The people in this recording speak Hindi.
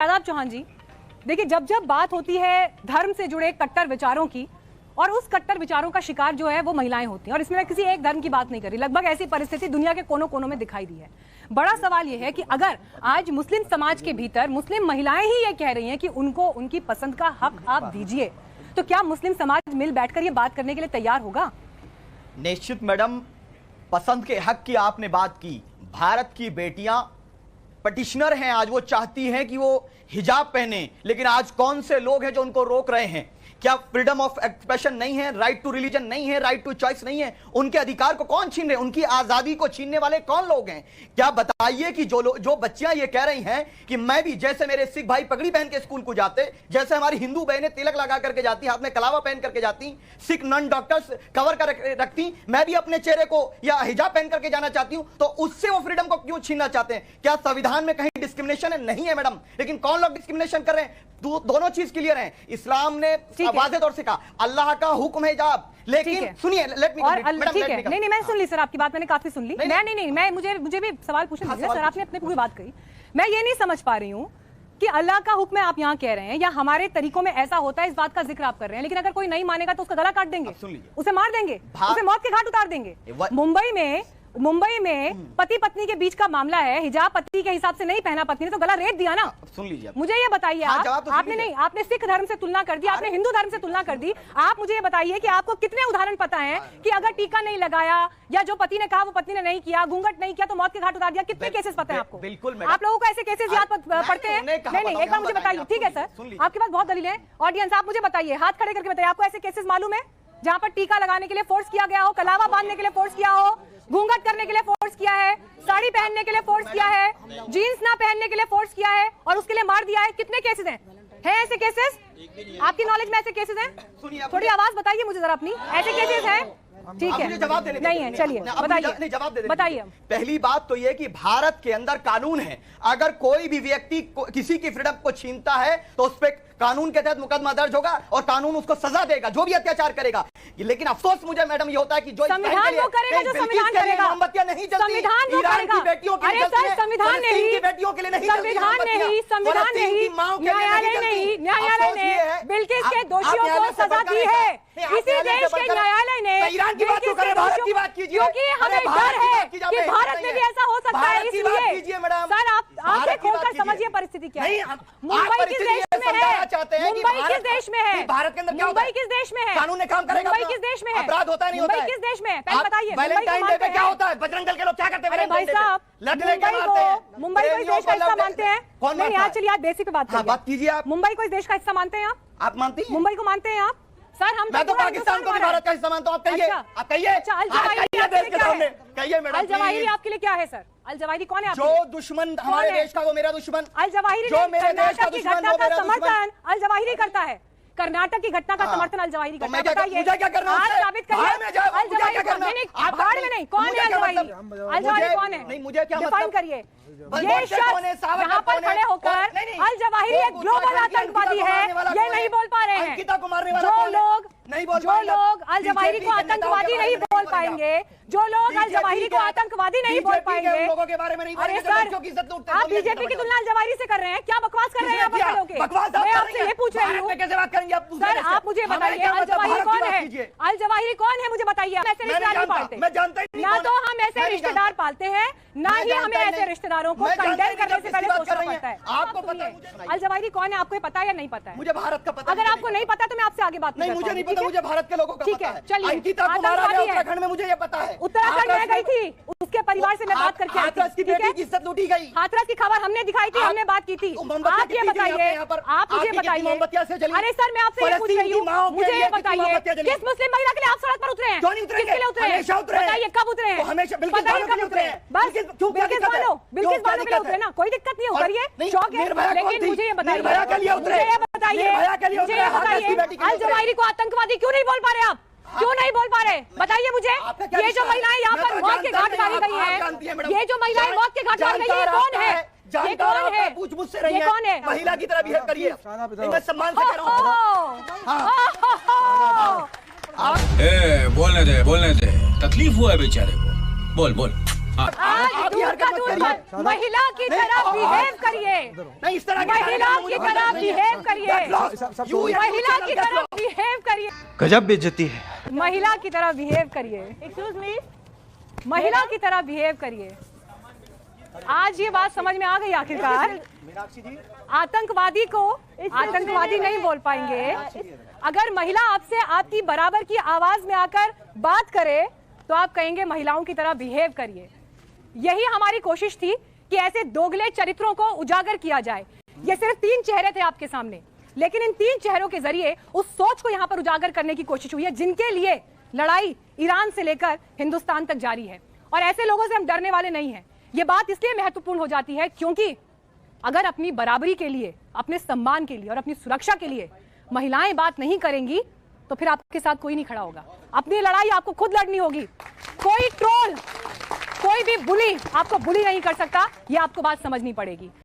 आदाब चौहान जी, देखिए जब जब बात होती है धर्म से जुड़े कट्टर विचारों की और उस कट्टर विचारों का शिकार जो है वो महिलाएं होती हैं, और इसमें मैं किसी एक धर्म की बात नहीं कर रही, लगभग ऐसी परिस्थिति दुनिया के कोनों कोनों में दिखाई दी है। बड़ा सवाल ये है कि अगर आज मुस्लिम समाज के भीतर मुस्लिम महिलाएं ही ये कह रही हैं कि उनको उनकी पसंद का हक आप दीजिए, तो क्या मुस्लिम समाज मिल बैठकर ये बात करने के लिए तैयार होगा? निश्चित मैडम, पसंद के हक की आपने बात की। भारत की बेटियां पटिशनर हैं, आज वो चाहती हैं कि वो हिजाब पहने, लेकिन आज कौन से लोग हैं जो उनको रोक रहे हैं? क्या फ्रीडम ऑफ एक्सप्रेशन नहीं है, राइट टू रिलीजन नहीं है, राइट टू चॉइस नहीं है? उनके अधिकार को कौन छीन रहे हैं? उनकी आजादी को छीनने वाले कौन लोग हैं? क्या बताइए कि जो बच्चियां ये कह रही हैं कि मैं भी, जैसे मेरे सिख भाई पगड़ी पहन के स्कूल को जाते, जैसे हमारी हिंदू बहनें तिलक लगा करके जाती, हाथ में कलावा पहन करके जाती, सिख नन डॉक्टर्स कवर कर रखती, मैं भी अपने चेहरे को या हिजाब पहन करके जाना चाहती हूं, तो उससे वो फ्रीडम को क्यों छीनना चाहते हैं? क्या संविधान में कहीं डिस्क्रिमिनेशन है? नहीं है मैडम, लेकिन कौन लोग डिस्क्रिमिनेशन कर रहे हैं? दोनों चीज क्लियर है। इस्लाम ने वाज़ेह तौर से कहा अल्लाह का हुक्म है हिजाब, लेकिन सुनिए, लेट मी कंप्लीट। ठीक है, नहीं मैं सुन ली सर, आपकी बात मैंने काफी सुन ली। मैं मुझे भी सवाल पूछना दीजिए सर, आपने अपनी पूरी बात कही। मैं ये नहीं समझ पा रही हूँ कि अल्लाह का हुक्म है आप यहाँ कह रहे हैं, या हमारे तरीकों में ऐसा होता है, इस बात का जिक्र आप कर रहे हैं, लेकिन अगर कोई नहीं मानेगा तो उसका गला काट देंगे, उसे मार देंगे, उसे मौत के घाट उतार देंगे। मुंबई में पति पत्नी के बीच का मामला है, हिजाब पति के हिसाब से नहीं पहना, पत्नी ने तो गला रेत दिया ना। सुन लीजिए, मुझे ये बताइए, आपने नहीं, आपने सिख धर्म से तुलना कर दी, आपने हिंदू धर्म से तुलना कर दी। आप मुझे ये बताइए कि आपको कितने उदाहरण पता है कि अगर टीका नहीं लगाया या जो पति ने कहा वो पत्नी ने नहीं किया, घूंघट नहीं किया तो मौत के घाट उतार दिया? कितने केसेस पता है आपको? बिल्कुल, आप लोगों को ऐसे केसेस याद पड़ते हैं? नहीं, एक बार मुझे बताइए। ठीक है सर, आपके पास बहुत दलील है। ऑडियंस, आप मुझे बताइए, हाथ खड़े करके बताइए, आपको ऐसे केसेस मालूम है जहां पर टीका लगाने के लिए फोर्स किया गया हो, कलावा बांधने के लिए फोर्स किया हो, घूंघट करने के लिए फोर्स किया है, साड़ी पहनने के लिए फोर्स किया है, जीन्स ना पहनने के लिए फोर्स किया है और उसके लिए मार दिया है? कितने केसेस हैं? ऐसे केसेस आपकी नॉलेज में? ऐसे केसेस हैं? थोड़ी आवाज बताइए मुझे जरा अपनी, ऐसे केसेस हैं? ठीक है, जवाब देने नहीं है, चलिए बताइए, जवाब दे बताइए। पहली बात तो यह कि भारत के अंदर कानून है, अगर कोई भी व्यक्ति किसी की फ्रीडम को छीनता है तो उस पर कानून के तहत मुकदमा दर्ज होगा और कानून उसको सजा देगा, जो भी अत्याचार करेगा। लेकिन अफसोस मुझे मैडम ये होता है कि जो संविधान वो करेगा जो संविधान करेगा, मोमबत्तियां नहीं जलती, संविधान वो करेगा, बेटियों के लिए जलती है, संविधान नहीं, बेटियों के लिए नहीं, संविधान नहीं, संविधान नहीं, न्यायालय ने बिल्किस के दोषियों को सजा दी है। इसी देश के न्यायालय ने, ईरान की बात करें, भारत की बात कीजिए, क्योंकि हमें डर है कि भारत में भी ऐसा हो सकता है, इसलिए सर आप आंखें खोलकर समझिए परिस्थिति क्या है। मुंबई किस देश में है? मुंबई किस देश में है? भारत के अंदर मुंबई किस देश में है? कानून ने काम करेगा? मुंबई किस देश में है? अपराध होता है नहीं होता है? मुंबई किस देश में है? पहले बताइए। वैलेंटाइन डे पे क्या होता है? बजरंग दल के लोग क्या करते हैं? अरे भाई साहब, मुंबई को इस देश का हिस्सा मानते हैं? नहीं, आज चलिए आज बेसिक पे बात कीजिए। आप मुंबई को इस देश का हिस्सा मानते हैं? आप मानती हैं? मुंबई को मानते हैं आप? सर हम मैं तो पाकिस्तान को भी भारत का हिस्सा मानता हूं। आप कहिए, आप कहिए। अच्छा, अल जवाहिरी आपके लिए क्या है? कहिए मैडम, अल जवाहिरी आपके लिए क्या है सर? अल जवाहिरी कौन है? जो दुश्मन हमारे देश का वो मेरा दुश्मन। अल जवाहिरी जो मेरे देश का दुश्मन वो मेरा समर्थन अल जवाहिरी करता है। कर्नाटक की घटना का समर्थन अल जवाहिरी करता है। मुझे क्या करना है? आज साबित करिए अल जवाहिरी कौन है? आप भाड़ में नहीं, कौन है अल जवाहिरी? अल जवाहिरी कौन है? नहीं, मुझे क्या डिफाइन करिए। ये शख्स यहाँ पर खड़े होकर अल जवाहिरी एक ग्लोबल आतंकवादी है, ये नहीं बोल पा रहे हैं। जो लोग अल जवाहिरी को आतंकवादी नहीं बोल पाएंगे, जो लोग अल जवाहिरी को आतंकवादी नहीं बोल पाएंगे, अरे सर आप बीजेपी की तुलना अल जवाहिरी से कर रहे हैं? क्या बकवास कर रहे हैं आप खड़े होकर? मैं आपसे ये पूछ रही हूँ सर, आप मुझे बताइए अल जवाहिरी कौन है? अल जवाहिरी कौन है मुझे बताइए। हम ऐसे रिश्तेदार नहीं पालते, ना तो हम ऐसे रिश्तेदार पालते हैं, ना ही हमें ऐसे रिश्तेदारों को कंडेम करने से पहले सोचना पड़ता है। आपको पता है अल जवाहिरी कौन है? आपको पता है या नहीं पता है? मुझे भारत का पता। अगर आपको नहीं पता तो मैं आपसे आगे बात नहीं, मुझे नहीं पता, मुझे भारत के लोगों का ठीक है। चलिए, उत्तराखंड में मुझे ये पता है, उत्तराखंड में गई थी, उसके परिवार से मैं बात करके हाथरस की बेटी की इज्जत लूटी गई। हाथरस की खबर हमने दिखाई थी, हमने बात की थी। आप ये बताइए, आप मुझे बताइए। अरे सर मैं आपसे ये पूछ रही हूँ, मुझे ये बताइए किस मुस्लिम महिला के लिए आप सड़क पर उतरे हैं? किसके लिए उतरे हैं? बताइए कब उतरे हैं? बताइए कब उतरे हैं? बस बिल्किस बानो के लिए उतरे ना, कोई दिक्कत नहीं, उतरिए, शौक है। लेकिन मुझे ये बताइए, अल जवाहिरी को आतंकवादी क्यों नहीं बोल पा रहे आप? क्यों नहीं बोल पा रहे? बताइए मुझे। ये जो महिलाएं यहाँ पर मौत के घाट उतारी गई हैं, ये जो महिलाएं मौत के घाट उतारी गई है, कौन है? ये कौन है? पूछ मुझसे रही ये कौन है? महिला की तरह बिहेव करिए, मैं सम्मान से कह रहा हूँ। बोलने दे, तकलीफ हुआ है बेचारे को, बोल बोल। आज दूर का दूर महिला की तरह बिहेव करिए, नहीं इस तरह महिला की तरह बिहेव करिए, महिला की तरह बिहेव करिए, गजब बेइज्जती है, महिला की तरह बिहेव करिए, एक्सक्यूज मी, महिला की तरह बिहेव करिए। आज ये बात समझ में आ गई आखिरकार, मीनाक्षी जी आतंकवादी को आतंकवादी नहीं बोल पाएंगे। अगर महिला आपसे आपकी बराबर की आवाज में आकर बात करे तो आप कहेंगे महिलाओं की तरह बिहेव करिए। यही हमारी कोशिश थी कि ऐसे दोगले चरित्रों को उजागर किया जाए। ये सिर्फ 3 चेहरे थे आपके सामने, लेकिन इन 3 चेहरों के जरिए उस सोच को यहां पर उजागर करने की कोशिश हुई है जिनके लिए लड़ाई ईरान से लेकर हिंदुस्तान तक जारी है। और ऐसे लोगों से हम डरने वाले नहीं हैं। ये बात इसलिए महत्वपूर्ण हो जाती है क्योंकि अगर अपनी बराबरी के लिए, अपने सम्मान के लिए और अपनी सुरक्षा के लिए महिलाएं बात नहीं करेंगी तो फिर आपके साथ कोई नहीं खड़ा होगा। अपनी लड़ाई आपको खुद लड़नी होगी। कोई ट्रोल, कोई भी बुली आपको बुली नहीं कर सकता, ये आपको बात समझनी पड़ेगी।